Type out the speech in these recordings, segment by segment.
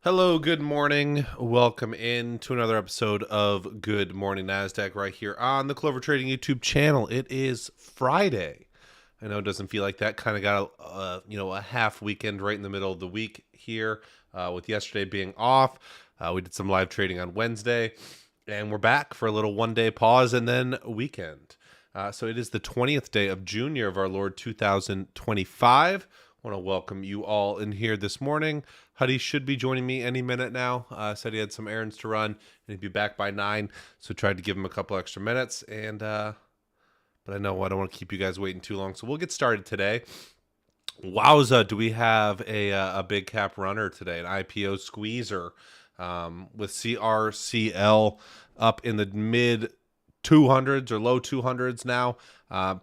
Hello, good morning. Welcome in to another episode of Good Morning Nasdaq right here on the Clover Trading YouTube channel. It is Friday. I know it doesn't feel like that. Kind of got a half weekend right in the middle of the week here, with yesterday being off. We did some live trading on Wednesday, and we're back for a little one-day pause and then a weekend. So it is the 20th day of June, year of our Lord 2025. I want to welcome you all in here this morning. Huddie should be joining me any minute now. Said he had some errands to run and he'd be back by 9, so tried to give him a couple extra minutes. But I know I don't want to keep you guys waiting too long, so we'll get started today. Wowza, do we have a big cap runner today, an IPO squeezer, with CRCL up in the mid 200s or low 200s now.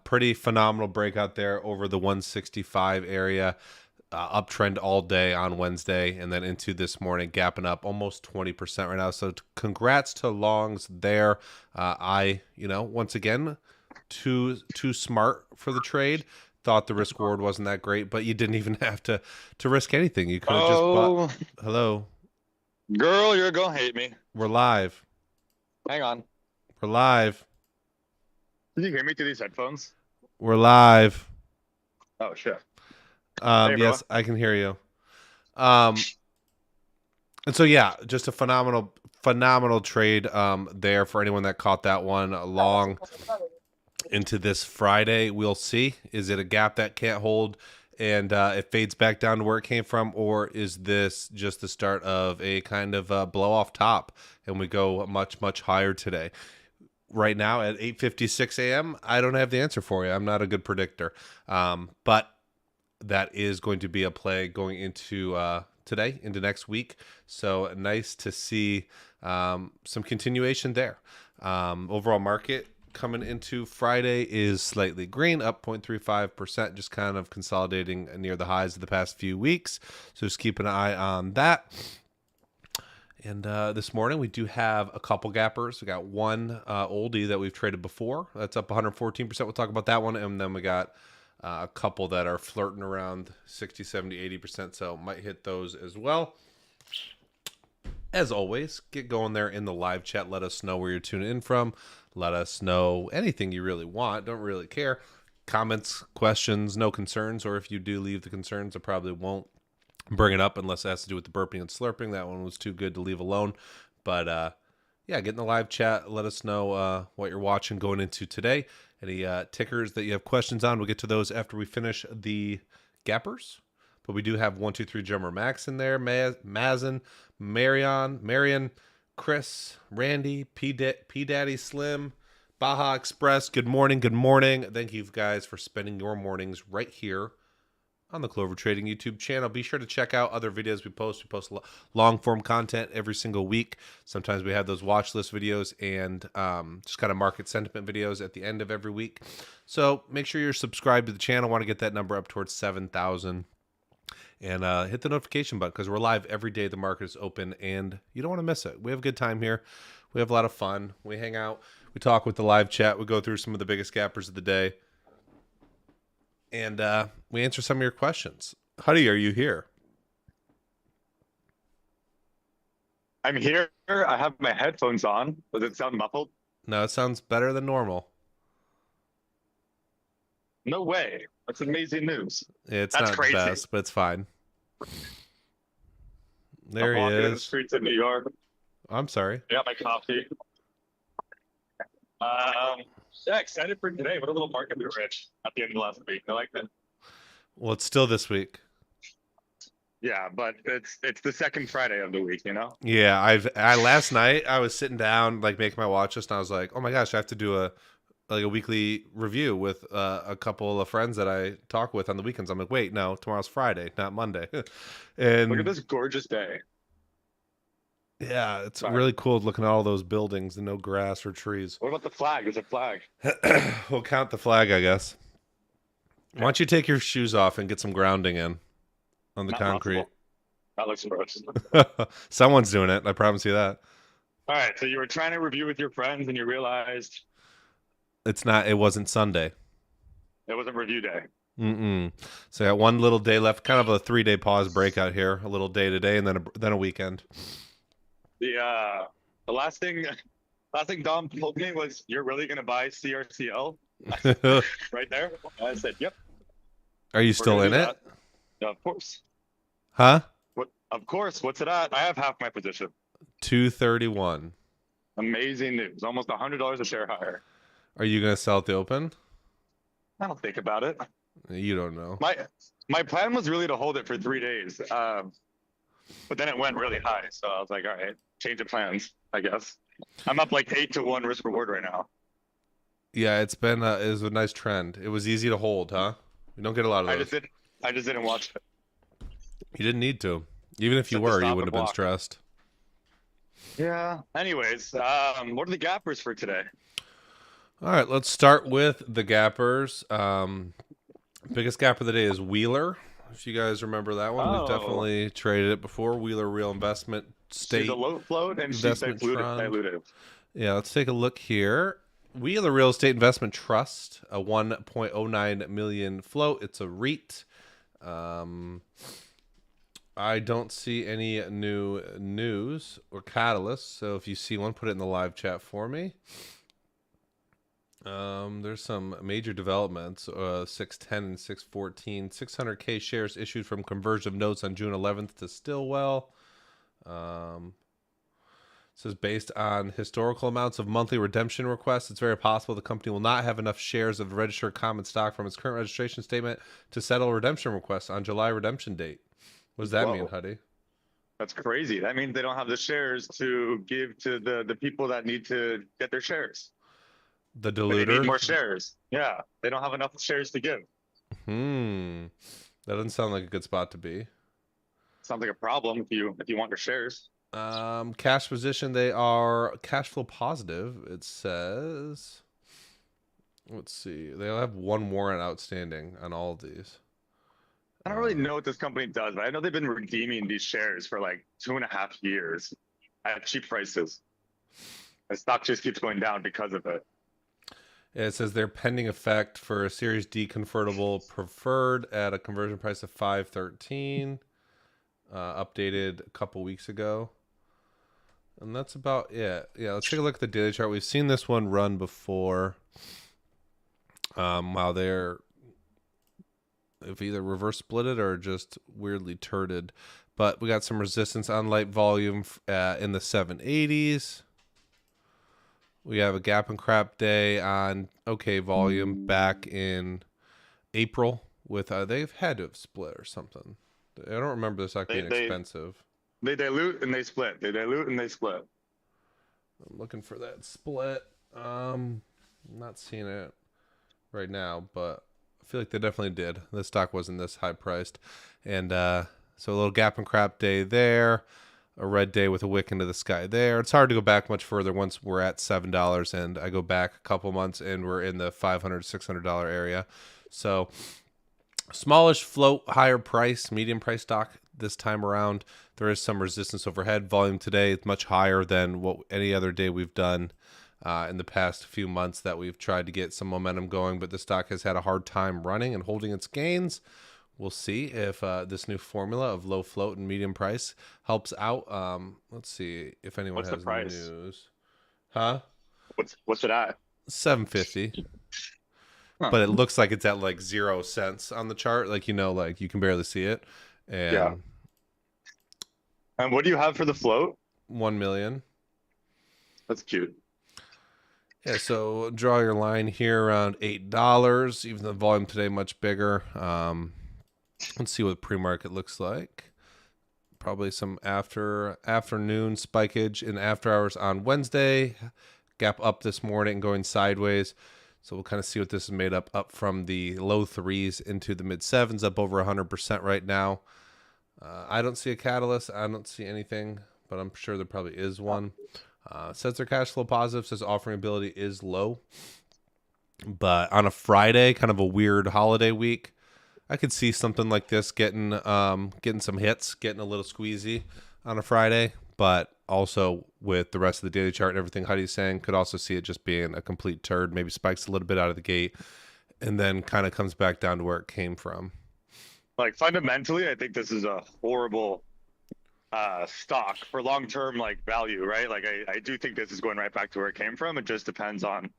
Pretty phenomenal breakout there over the 165 area. Uptrend all day on Wednesday and then into this morning, gapping up almost 20% right now. So congrats to longs there. Once again, too smart for the trade. Thought the risk reward wasn't that great, but you didn't even have to risk anything. You could have just bought. Hello, girl, you're gonna hate me. we're live. Hang on. We're live. Did you hear me through these headphones? We're live. Oh shit. Yes, I can hear you. And so yeah, just a phenomenal trade there for anyone that caught that one long into this Friday. We'll see. Is it a gap that can't hold and it fades back down to where it came from, or is this just the start of a kind of blow off top and we go much higher today? Right now at 8:56 a.m., I don't have the answer for you. I'm not a good predictor, but that is going to be a play going into today, into next week. So nice to see some continuation there. Overall market coming into Friday is slightly green, up 0.35%, just kind of consolidating near the highs of the past few weeks. So just keep an eye on that. And this morning we do have a couple gappers. We got one oldie that we've traded before. That's up 114%. We'll talk about that one. And then we got a couple that are flirting around 60, 70, 80%. So might hit those as well. As always, get going there in the live chat. Let us know where you're tuning in from. Let us know anything you really want. Don't really care. Comments, questions, no concerns. Or if you do leave the concerns, I probably won't bring it up unless it has to do with the burping and slurping. That one was too good to leave alone. But yeah, get in the live chat. Let us know what you're watching going into today. Any tickers that you have questions on, we'll get to those after we finish the gappers. But we do have 1, 2, 3 Drummer Max in there. Mazin, Marion, Chris, Randy, P Daddy Slim, Baja Express. Good morning. Thank you guys for spending your mornings right here on the Clover Trading YouTube channel. Be sure to check out other videos we post. We post long form content every single week. Sometimes we have those watch list videos and just kind of market sentiment videos at the end of every week. So make sure you're subscribed to the channel. I want to get that number up towards 7,000. And hit the notification button because we're live every day the market is open and you don't want to miss it. We have a good time here. We have a lot of fun. We hang out. We talk with the live chat. We go through some of the biggest gappers of the day. And we answer some of your questions. Huddie, are you here? I'm here. I have my headphones on. Does it sound muffled? No, it sounds better than normal. No way. That's amazing news. It's That's not crazy. the best, but it's fine. There I'm he walking in the is. streets of New York. I'm sorry. I got my coffee. Yeah, excited for today. What a little market we were in at the end of last week. I like that. Well, it's still this week. Yeah, but it's the second Friday of the week, you know? Yeah, I last night I was sitting down like making my watch list and I was like, oh my gosh, I have to do a weekly review with a couple of friends that I talk with on the weekends. I'm like, wait, no, tomorrow's Friday, not Monday. And Look at this gorgeous day. yeah, it's really cool looking at all those buildings and no grass or trees. What about the flag? There's a flag. We'll count the flag, I guess. Why don't you take your shoes off and get some grounding in on the Not concrete? possible. That looks gross. Someone's doing it. I promise you that. All right, so you were trying to review with your friends and you realized It wasn't Sunday. it wasn't review day. So I got one little day left, kind of a 3-day pause breakout here. A little day today, and then a weekend. The last thing Dom told me was, "You're really gonna buy CRCL?" Right there. I said, "Yep." Are you still in it? Of course. Huh? What? Of course. What's it at? I have half my position. 231. Amazing news. Almost $100 a share higher. Are you gonna sell at the open? I don't think about it. You don't know. My plan was really to hold it for 3 days, but then it went really high. So I was like, all right, change of plans, I guess. I'm up like 8-to-1 risk reward right now. Yeah, it was a nice trend. It was easy to hold, huh? We don't get a lot of those. I just didn't watch it. You didn't need to. Even if you were, you would have been stressed. Yeah. Anyways, what are the gappers for today? All right, let's start with the gappers. Biggest gap of the day is Wheeler. If you guys remember that one, we've definitely traded it before. Wheeler Real Investment State. She's a low float and she's dilutive. Yeah, let's take a look here. Wheeler Real Estate Investment Trust, a 1.09 million float. It's a REIT. I don't see any new news or catalysts. So if you see one, put it in the live chat for me. There's some major developments, 610 and 614, 600K shares issued from conversion of notes on June 11th to Stillwell. Says based on historical amounts of monthly redemption requests, it's very possible the company will not have enough shares of registered common stock from its current registration statement to settle redemption requests on July redemption date. What does that mean, Huddie? That's crazy. That means they don't have the shares to give to the people that need to get their shares. The diluter? They need more shares. Yeah, they don't have enough shares to give. That doesn't sound like a good spot to be. Sounds like a problem if you want your shares. Cash position, they are cash flow positive. It says, let's see, they have one warrant outstanding on all of these. I don't really know what this company does, but I know they've been redeeming these shares for like 2.5 years at cheap prices. The stock just keeps going down because of it. Yeah, it says they're pending effect for a Series D convertible preferred at a conversion price of $5.13, updated a couple weeks ago. And that's about it. Yeah, let's take a look at the daily chart. We've seen this one run before. While they've either reverse split it or just weirdly turded. But we got some resistance on light volume in the 780s. We have a gap and crap day on okay volume back in April with they've had to have split or something. I don't remember this being expensive. They dilute and they split. They dilute and they split. I'm looking for that split. I'm not seeing it right now, but I feel like they definitely did. This stock wasn't this high priced. And so a little gap and crap day there. A red day with a wick into the sky there. It's hard to go back much further once we're at $7, and I go back a couple months and we're in the $500, $600 area. So smallish float, higher price, medium price stock this time around. There is some resistance overhead. Volume today is much higher than what any other day we've done in the past few months that we've tried to get some momentum going, but the stock has had a hard time running and holding its gains. We'll see if this new formula of low float and medium price helps out. Let's see if anyone has news. Huh? What's it at? 750. But it looks like it's at like 0 cents on the chart. Like, like you can barely see it. And yeah. And what do you have for the float? 1 million. That's cute. Yeah, so draw your line here around $8. Even the volume today much bigger. Let's see what pre-market looks like. Probably some afternoon spikeage in after hours on Wednesday. Gap up this morning going sideways. So we'll kind of see what this is made up from the low 3s into the mid 7s, up over 100% right now. I don't see a catalyst. I don't see anything, but I'm sure there probably is one. Says their cash flow positive, says offering ability is low. But on a Friday, kind of a weird holiday week, I could see something like this getting some hits, getting a little squeezy on a Friday, but also with the rest of the daily chart and everything Huddie's saying, could also see it just being a complete turd, maybe spikes a little bit out of the gate, and then kind of comes back down to where it came from. Like fundamentally, I think this is a horrible stock for long-term like value, right? Like I do think this is going right back to where it came from. It just depends on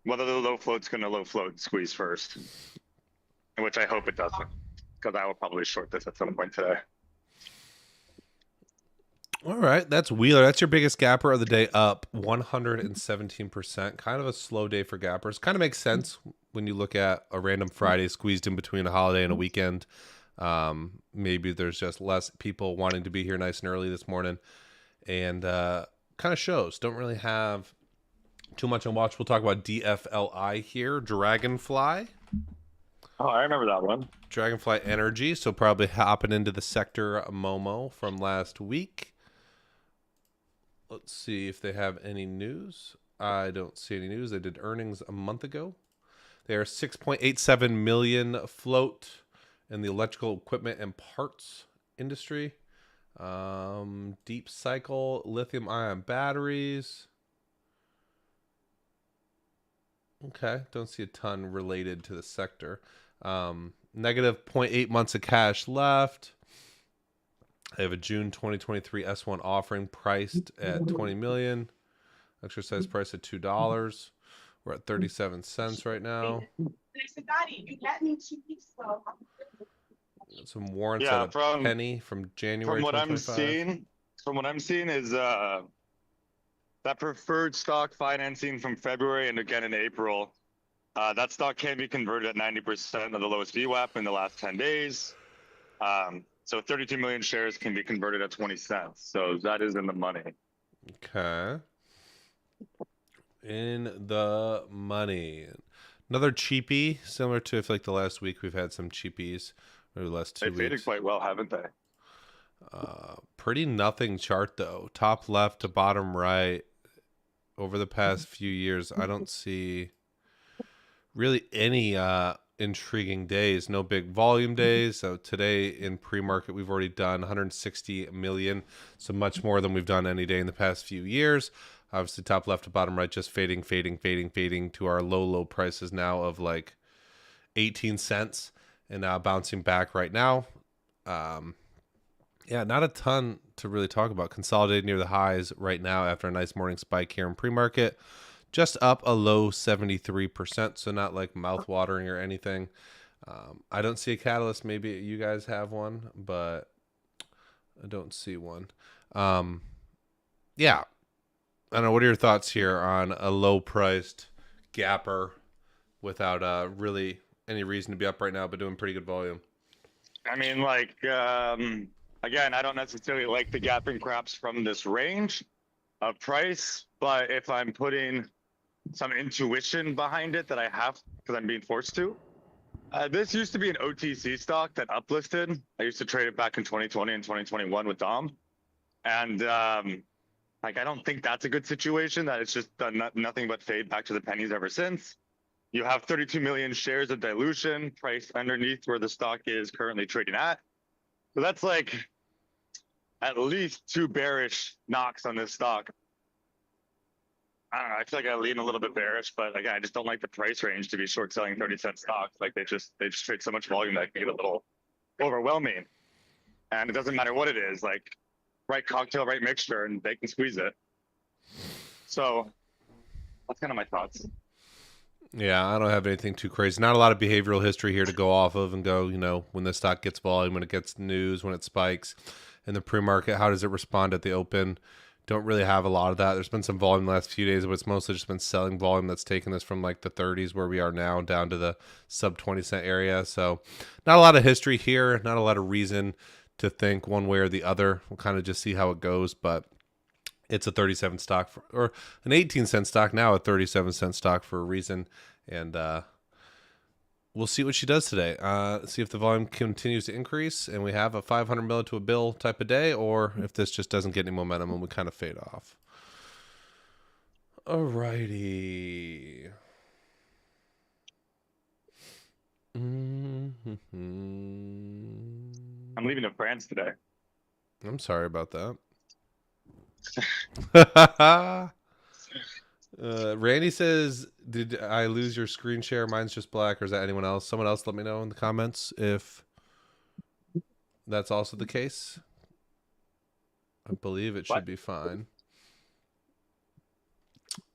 whether the low float's going to low float squeeze first, which I hope it doesn't, because I will probably short this at some point today. All right, that's Wheeler. That's your biggest gapper of the day, up 117%. Kind of a slow day for gappers. Kind of makes sense when you look at a random Friday squeezed in between a holiday and a weekend. Maybe there's just less people wanting to be here nice and early this morning, and kind of shows. Don't really have too much on watch. We'll talk about DFLI here. Dragonfly. Oh, I remember that one. Dragonfly Energy. So probably hopping into the sector Momo from last week. Let's see if they have any news. I don't see any news. They did earnings a month ago. They are 6.87 million float in the electrical equipment and parts industry. Deep cycle lithium ion batteries. Okay, don't see a ton related to the sector. Negative 0.8 months of cash left. I have a June 2023 S1 offering priced at 20 million. Exercise price at $2. We're at 37 cents right now. Some warrants at a penny from January. From what I'm seeing is that preferred stock financing from February and again in April. That stock can be converted at 90% of the lowest VWAP in the last 10 days. So 32 million shares can be converted at 20 cents. So that is in the money. Okay. In the money. Another cheapie, similar to if like the last week we've had some cheapies, or the last 2 weeks. They faded quite well, haven't they? Pretty nothing chart though. Top left to bottom right. Over the past few years, I don't see really any intriguing days. No big volume days. So today in pre-market, we've already done 160 million. So much more than we've done any day in the past few years. Obviously, top left to bottom right, just fading to our low prices now of like 18 cents, and now bouncing back right now. Yeah, not a ton to really talk about. Consolidated near the highs right now after a nice morning spike here in pre-market. Just up a low 73%, so not like mouth-watering or anything. I don't see a catalyst. Maybe you guys have one, but I don't see one. Yeah. I don't know. What are your thoughts here on a low-priced gapper without really any reason to be up right now, but doing pretty good volume? I mean, like, again, I don't necessarily like the gapping craps from this range of price, but if I'm putting some intuition behind it that I have because I'm being forced to. This used to be an OTC stock that uplisted. I used to trade it back in 2020 and 2021 with Dom. And like, I don't think that's a good situation, that it's just done nothing but fade back to the pennies ever since. You have 32 million shares of dilution priced underneath where the stock is currently trading at. So that's like at least 2 bearish knocks on this stock. I don't know. I feel like I lean a little bit bearish, but again, I just don't like the price range to be short selling 30-cent stocks. Like they just trade so much volume that it can get a little overwhelming. And it doesn't matter what it is, like right cocktail, right mixture, and they can squeeze it. So that's kind of my thoughts. Yeah, I don't have anything too crazy. Not a lot of behavioral history here to go off of and go, when the stock gets volume, when it gets news, when it spikes in the pre-market, how does it respond at the open? Don't really have a lot of that. There's been some volume the last few days, but it's mostly just been selling volume that's taken us from like the 30s where we are now down to the sub 20 cent area. So not a lot of history here, not a lot of reason to think one way or the other. We'll kind of just see how it goes, but it's a 37 stock or an 18-cent stock, now a 37-cent stock for a reason. And we'll see what she does today. See if the volume continues to increase and we have a 500 million to a bill type of day, or if this just doesn't get any momentum and we kind of fade off. Alrighty. I'm leaving to France today. I'm sorry about that. Randy says, did I lose your screen share? Mine's just black, or is that anyone else? Someone else let me know in the comments if that's also the case. I believe it should be fine.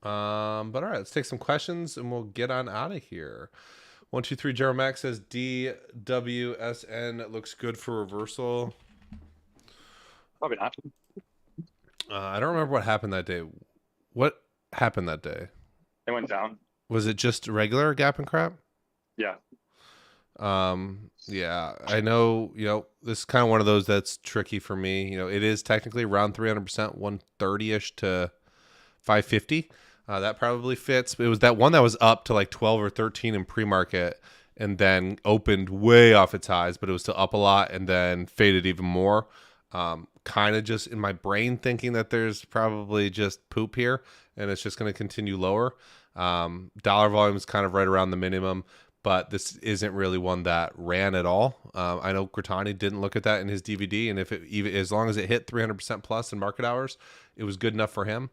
But all right, let's take some questions and we'll get on out of here. 123 General Max says DWSN looks good for reversal. Probably not. I don't remember what happened that day. What happened that day? It went down. Was it just regular gap and crap? Yeah. Yeah, I know, this is kind of one of those that's tricky for me. It is technically around 300%, 130-ish to 550. That probably fits. It was that one that was up to like 12 or 13 in pre-market and then opened way off its highs, but it was still up a lot and then faded even more. Kind of just in my brain thinking that there's probably just poop here and it's just going to continue lower. Dollar volume is kind of right around the minimum, but this isn't really one that ran at all. I know Gratani didn't look at that in his DVD, and as long as it hit 300% plus in market hours, it was good enough for him.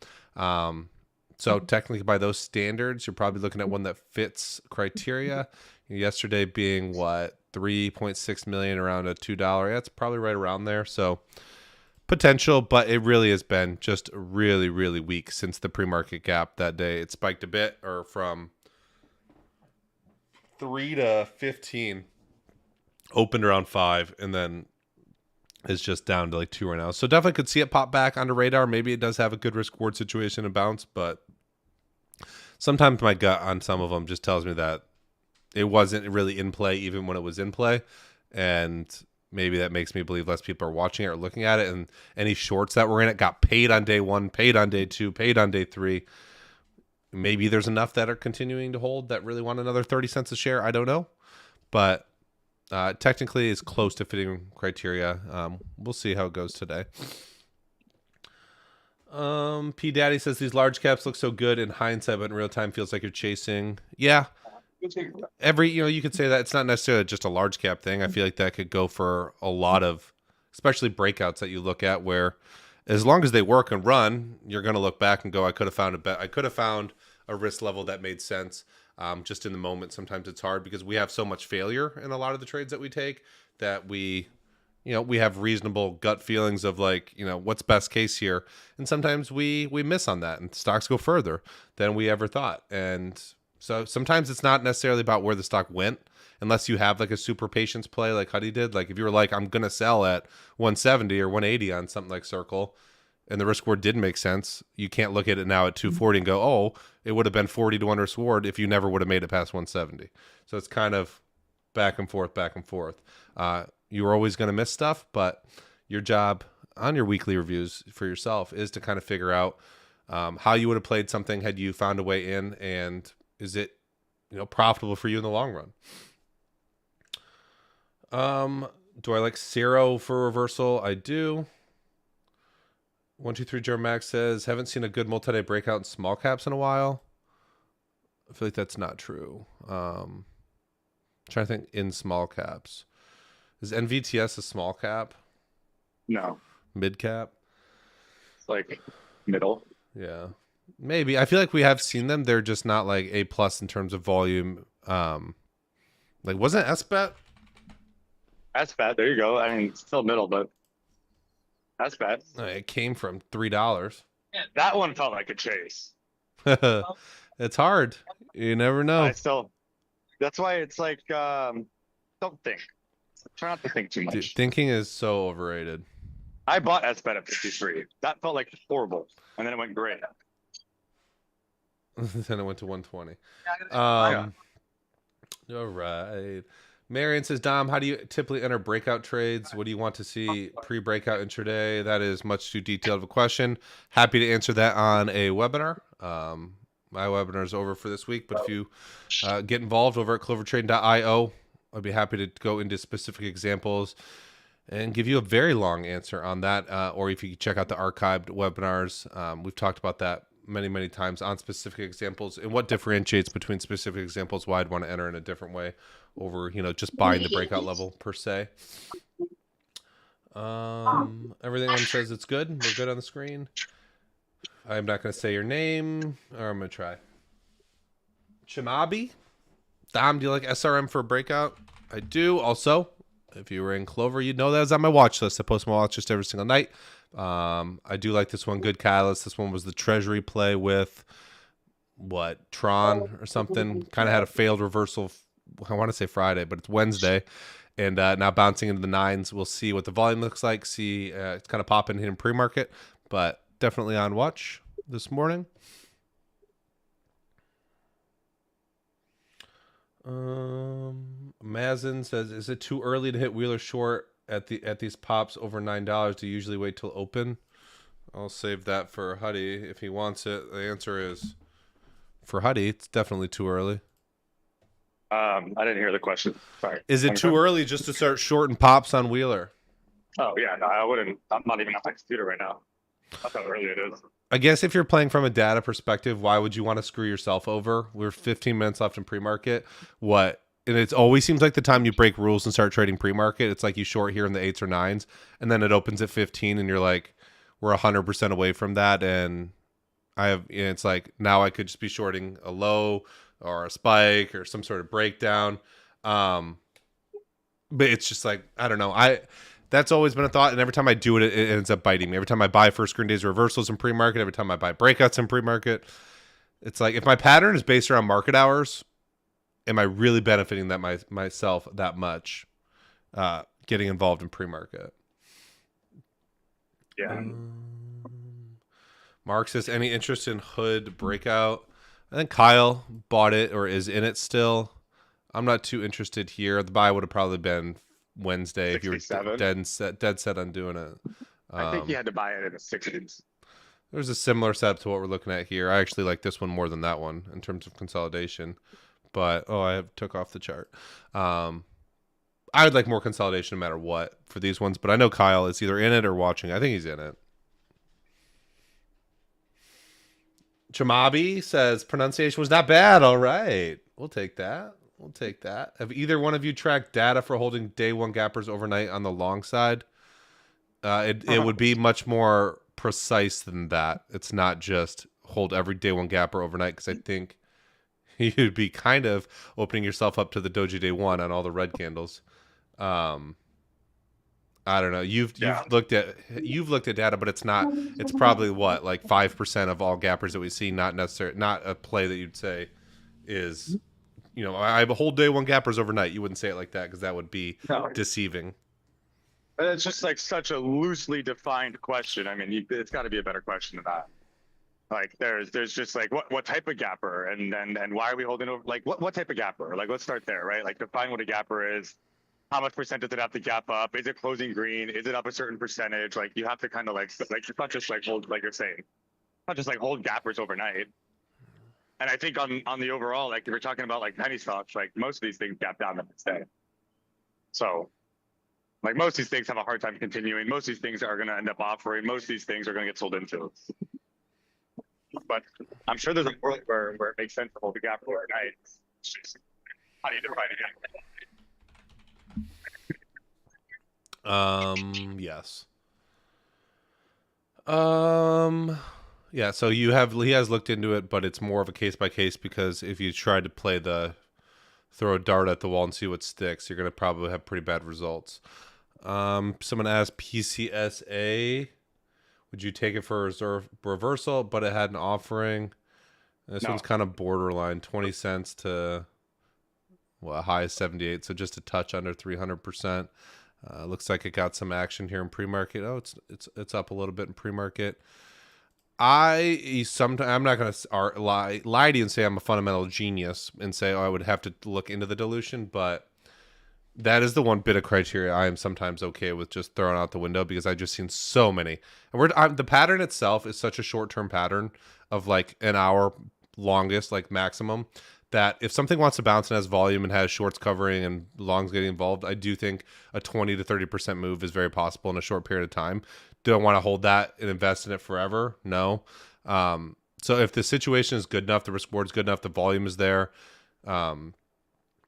So technically, by those standards, you're probably looking at one that fits criteria. Yesterday being 3.6 million, around a $2. Yeah, it's probably right around there. So potential, but it really has been just really, really weak since the pre-market gap that day. It spiked a bit, or from 3 to 15, opened around 5, and then is just down to like 2 right now. So definitely could see it pop back onto radar. Maybe it does have a good risk reward situation and bounce, but sometimes my gut on some of them just tells me that it wasn't really in play even when it was in play, and maybe that makes me believe less people are watching it or looking at it, and any shorts that were in it got paid on day 1, paid on day 2, paid on day 3. Maybe there's enough that are continuing to hold that really want another 30 cents a share. I don't know. But technically it's close to fitting criteria. We'll see how it goes today. P Daddy says these large caps look so good in hindsight, but in real time feels like you're chasing. Yeah. You could say that it's not necessarily just a large cap thing. I feel like that could go for a lot of, especially breakouts that you look at where as long as they work and run, you're going to look back and go, I could have found a bet. I could have found a risk level that made sense. Just in the moment, sometimes it's hard because we have so much failure in a lot of the trades that we take that we have reasonable gut feelings of like, what's best case here. And sometimes we miss on that and stocks go further than we ever thought. And so sometimes it's not necessarily about where the stock went, unless you have like a super patience play like Huddie did. Like if you were like, I'm going to sell at 170 or 180 on something like Circle, and the risk reward didn't make sense, you can't look at it now at 240 and go, oh, it would have been 40 to 1 risk reward if you never would have made it past 170. So it's kind of back and forth, back and forth. You're always going to miss stuff, but your job on your weekly reviews for yourself is to kind of figure out how you would have played something had you found a way in, and is it profitable for you in the long run. Do I like Zero for reversal? I do. 123 Joe Max says, haven't seen a good multi-day breakout in small caps in a while. I feel like that's not true. Trying to think in small caps. Is NVTS a small cap? No. Mid cap? It's like middle. Yeah. Maybe. I feel like we have seen them. They're just not like A plus in terms of volume. Like wasn't SBET? SBET, there you go. I mean, it's still middle, but SBET. It came from $3. That one felt like a chase. It's hard. You never know. That's why it's like, don't think. Try not to think too much. Dude, thinking is so overrated. I bought SBET at 53. That felt like horrible. And then it went great. Then it went to 120. All right. Marion says, Dom, how do you typically enter breakout trades? What do you want to see pre-breakout intraday? That is much too detailed of a question. Happy to answer that on a webinar. My webinar is over for this week, but if you get involved over at clovertrade.io, I'd be happy to go into specific examples and give you a very long answer on that. Or if you check out the archived webinars, we've talked about that many times on specific examples and what differentiates between specific examples, why I'd want to enter in a different way over, just buying the breakout level per se. Everything on says it's good. We're good on the screen. I'm not going to say your name, or I'm going to try. Chimabi? Dom, do you like SRM for a breakout? I do. Also, if you were in Clover, you'd know that was on my watch list. I post my watch list every single night. I do like this one. Good catalyst. This one was the treasury play with what, Tron or something. Kind of had a failed reversal. I want to say Friday, but it's Wednesday. And now bouncing into the nines. We'll see what the volume looks like. See, it's kind of popping here in pre-market, but definitely on watch this morning. Mazin says, is it too early to hit Wheeler short at these pops over $9? Do you usually wait till open? I'll save that for Huddie if he wants it. The answer is, for Huddie, it's definitely too early. I didn't hear the question. Sorry. Is it too early just to start shorting pops on Wheeler? Oh yeah, no, I wouldn't. I'm not even on my computer right now. That's how early it is. I guess if you're playing from a data perspective, why would you want to screw yourself over? We're 15 minutes left in pre-market. And it always seems like the time you break rules and start trading pre-market, it's like you short here in the 8s or 9s, and then it opens at 15, and you're like, we're 100% away from that, and it's like, now I could just be shorting a low or a spike or some sort of breakdown. But it's just like, I don't know. That's always been a thought, and every time I do it, it ends up biting me. Every time I buy first screen days reversals in pre-market, every time I buy breakouts in pre-market, it's like, if my pattern is based around market hours, am I really benefiting myself that much getting involved in pre-market? Yeah. Mark says, any interest in Hood breakout? I think Kyle bought it or is in it still. I'm not too interested here. The buy would have probably been Wednesday if you were dead set on doing it. I think you had to buy it in the 60s. There's a similar setup to what we're looking at here. I actually like this one more than that one in terms of consolidation. But I took off the chart. I would like more consolidation no matter what for these ones. But I know Kyle is either in it or watching. I think he's in it. Chamabi says pronunciation was not bad. All right, we'll take that. We'll take that. Have either one of you tracked data for holding day one gappers overnight on the long side? It would be much more precise than that. It's not just hold every day one gapper overnight, because I think you'd be kind of opening yourself up to the doji day one on all the red candles. I don't know. You've looked at data, but it's probably what, like 5% of all gappers that we see. Not a play that you'd say is, I have a whole day one gappers overnight. You wouldn't say it like that, because that would be deceiving. It's just like such a loosely defined question. I mean, it's got to be a better question than that. Like there's just like what type of gapper, and why are we holding over? Like what type of gapper? Like let's start there, right? Like define what a gapper is. How much percent does it have to gap up? Is it closing green? Is it up a certain percentage? Like you have to kind of like it's not just like hold, like you're saying, not just like hold gappers overnight. And I think on the overall, like if you're talking about like penny stocks, like most of these things gap down the next day. So like most of these things have a hard time continuing. Most of these things are going to end up offering. Most of these things are going to get sold into. But I'm sure there's a world where it makes sense to hold the gap overnight. It's just, how do you define it? Yes. Yeah, so he has looked into it, but it's more of a case by case, because if you try to play throw a dart at the wall and see what sticks, you're going to probably have pretty bad results. Someone asked PCSA, would you take it for a reversal, but it had an offering? This one's kind of borderline, 20 cents to a high of 78, so just a touch under 300%. Looks like it got some action here in pre-market. Oh, it's up a little bit in pre-market. I'm not going to lie to you and say I'm a fundamental genius and say, I would have to look into the dilution, but that is the one bit of criteria I am sometimes okay with just throwing out the window, because I've just seen so many. And the pattern itself is such a short-term pattern of like an hour longest, like maximum, that if something wants to bounce and has volume and has shorts covering and longs getting involved, I do think a 20 to 30% move is very possible in a short period of time. Do I want to hold that and invest in it forever? No. So if the situation is good enough, the risk reward is good enough, the volume is there, and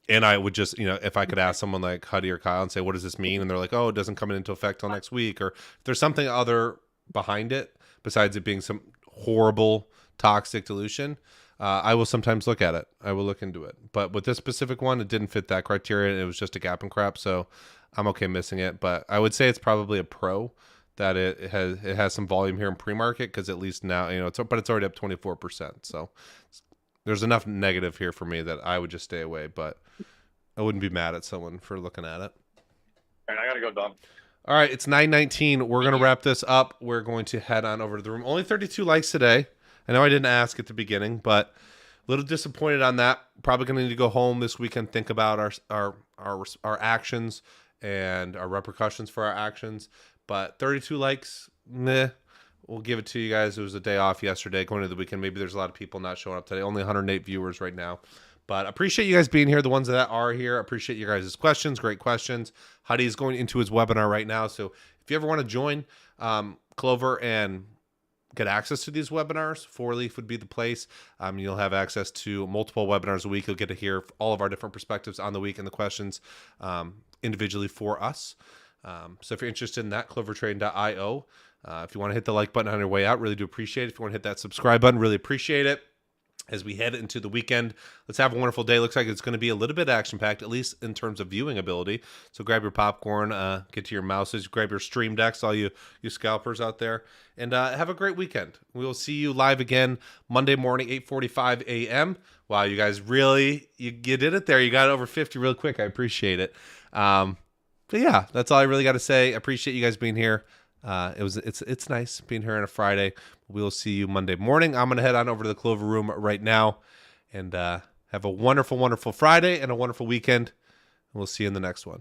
I would just, if I could ask someone like Huddie or Kyle and say, what does this mean? And they're like, oh, it doesn't come into effect till next week. Or if there's something other behind it, besides it being some horrible toxic dilution, I will sometimes look at it. I will look into it. But with this specific one, it didn't fit that criteria. It was just a gap and crap, so I'm okay missing it. But I would say it's probably a pro that it has some volume here in pre-market, because at least now, it's already up 24%. So there's enough negative here for me that I would just stay away. But I wouldn't be mad at someone for looking at it. All right, I gotta go, Dom. All right, it's 9:19. We're going to wrap this up. We're going to head on over to the room. Only 32 likes today. I know I didn't ask at the beginning, but a little disappointed on that. Probably going to need to go home this weekend, think about our actions and our repercussions for our actions. But 32 likes, meh. We'll give it to you guys. It was a day off yesterday, going into the weekend. Maybe there's a lot of people not showing up today. Only 108 viewers right now. But appreciate you guys being here, the ones that are here. Appreciate you guys' questions, great questions. Huddie is going into his webinar right now. So if you ever want to join Clover and get access to these webinars, 4Leaf would be the place. You'll have access to multiple webinars a week. You'll get to hear all of our different perspectives on the week and the questions individually for us. So if you're interested in that, clovertrade.io. If you want to hit the like button on your way out, really do appreciate it. If you want to hit that subscribe button, really appreciate it. As we head into the weekend, let's have a wonderful day. Looks like it's going to be a little bit action-packed, at least in terms of viewing ability. So grab your popcorn, get to your mouses, grab your stream decks, all you scalpers out there, and have a great weekend. We will see you live again Monday morning, 8:45 a.m. Wow, you guys really, you did it there. You got over 50 real quick. I appreciate it. But yeah, that's all I really got to say. I appreciate you guys being here. It's nice being here on a Friday. We'll see you Monday morning. I'm going to head on over to the Clover room right now and have a wonderful, wonderful Friday and a wonderful weekend. We'll see you in the next one.